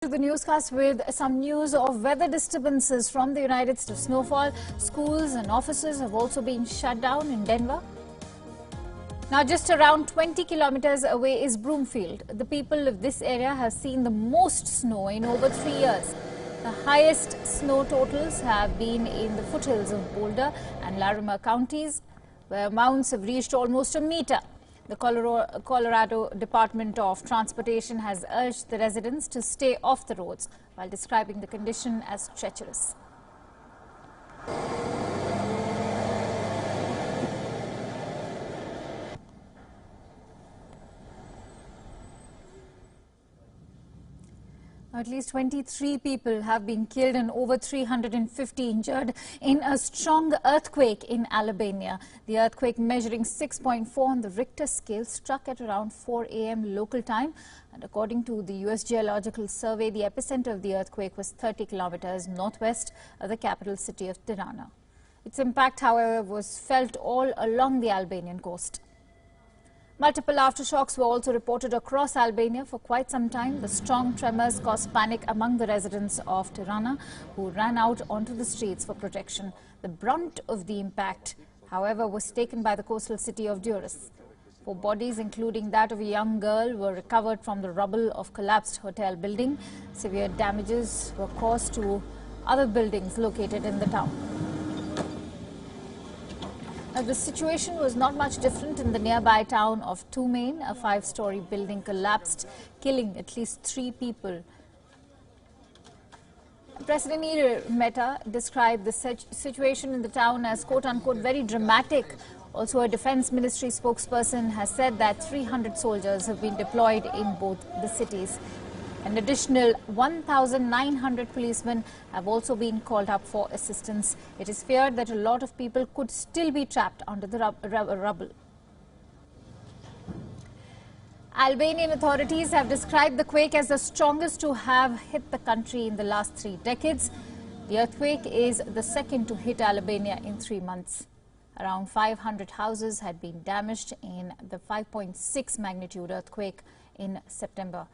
To the newscast with some news of weather disturbances from the United States. Snowfall, schools and offices have also been shut down in Denver. Now, just around 20 kilometers away is Broomfield. The people of this area have seen the most snow in over 3 years. The highest snow totals have been in the foothills of Boulder and Larimer counties, where amounts have reached almost a meter. The Colorado Department of Transportation has urged the residents to stay off the roads while describing the condition as treacherous. At least 23 people have been killed and over 350 injured in a strong earthquake in Albania. The earthquake, measuring 6.4 on the Richter scale, struck at around 4 a.m. local time. And according to the U.S. Geological Survey, the epicenter of the earthquake was 30 kilometers northwest of the capital city of Tirana. Its impact, however, was felt all along the Albanian coast. Multiple aftershocks were also reported across Albania for quite some time. The strong tremors caused panic among the residents of Tirana, who ran out onto the streets for protection. The brunt of the impact, however, was taken by the coastal city of Durrës. 4 bodies, including that of a young girl, were recovered from the rubble of collapsed hotel building. Severe damages were caused to other buildings located in the town. The situation was not much different in the nearby town of Tumain. A 5-story building collapsed, killing at least 3 people. President Meta described the situation in the town as quote-unquote very dramatic. Also, a Defense Ministry spokesperson has said that 300 soldiers have been deployed in both the cities. An additional 1,900 policemen have also been called up for assistance. It is feared that a lot of people could still be trapped under the rubble. Albanian authorities have described the quake as the strongest to have hit the country in the last 3 decades. The earthquake is the second to hit Albania in 3 months. Around 500 houses had been damaged in the 5.6 magnitude earthquake in September.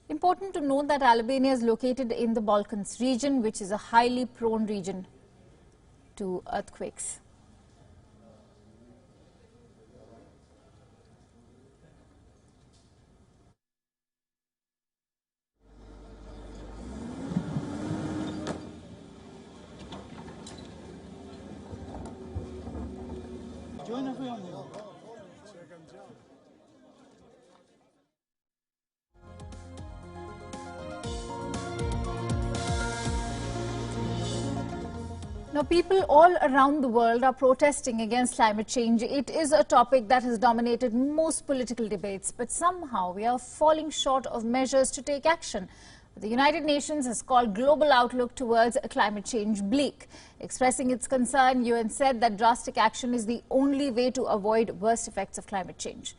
Important to note that Albania is located in the Balkans region, which is a highly prone region to earthquakes. Now, people all around the world are protesting against climate change. It is a topic that has dominated most political debates, but somehow we are falling short of measures to take action. The United Nations has called global outlook towards climate change bleak. Expressing its concern, UN said that drastic action is the only way to avoid worst effects of climate change.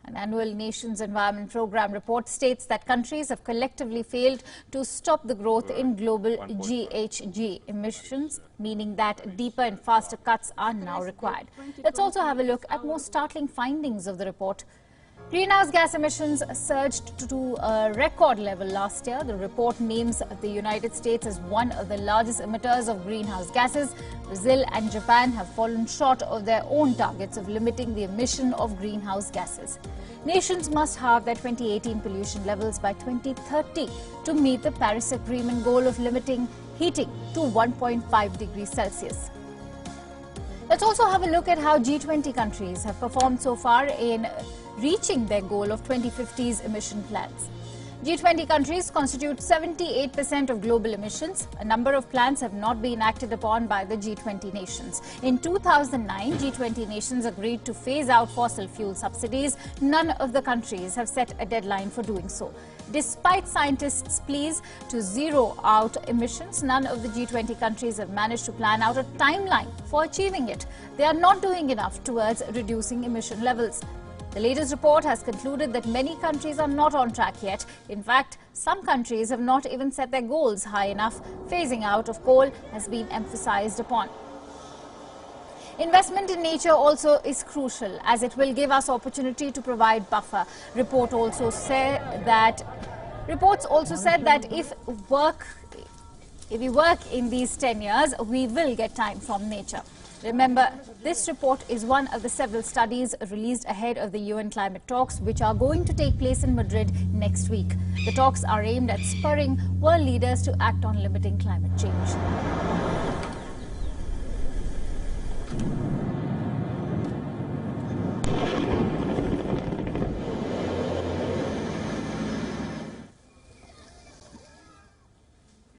An annual Nations Environment Programme report states that countries have collectively failed to stop the growth in global GHG emissions, meaning that deeper and faster cuts are now required. Let's also have a look at more startling findings of the report. Greenhouse gas emissions surged to a record level last year. The report names the United States as one of the largest emitters of greenhouse gases. Brazil and Japan have fallen short of their own targets of limiting the emission of greenhouse gases. Nations must halve their 2018 pollution levels by 2030 to meet the Paris Agreement goal of limiting heating to 1.5 degrees Celsius. Let's also have a look at how G20 countries have performed so far in reaching their goal of 2050's emission plans. G20 countries constitute 78% of global emissions. A number of plans have not been acted upon by the G20 nations. In 2009, G20 nations agreed to phase out fossil fuel subsidies. None of the countries have set a deadline for doing so. Despite scientists' pleas to zero out emissions, none of the G20 countries have managed to plan out a timeline for achieving it. They are not doing enough towards reducing emission levels. The latest report has concluded that many countries are not on track yet. In fact, some countries have not even set their goals high enough. Phasing out of coal has been emphasized upon. Investment in nature also is crucial, as it will give us opportunity to provide buffer. Report also said that Reports also said that if we work in these 10 years, we will get time from nature. Remember, this report is one of the several studies released ahead of the UN climate talks, which are going to take place in Madrid next week. The talks are aimed at spurring world leaders to act on limiting climate change.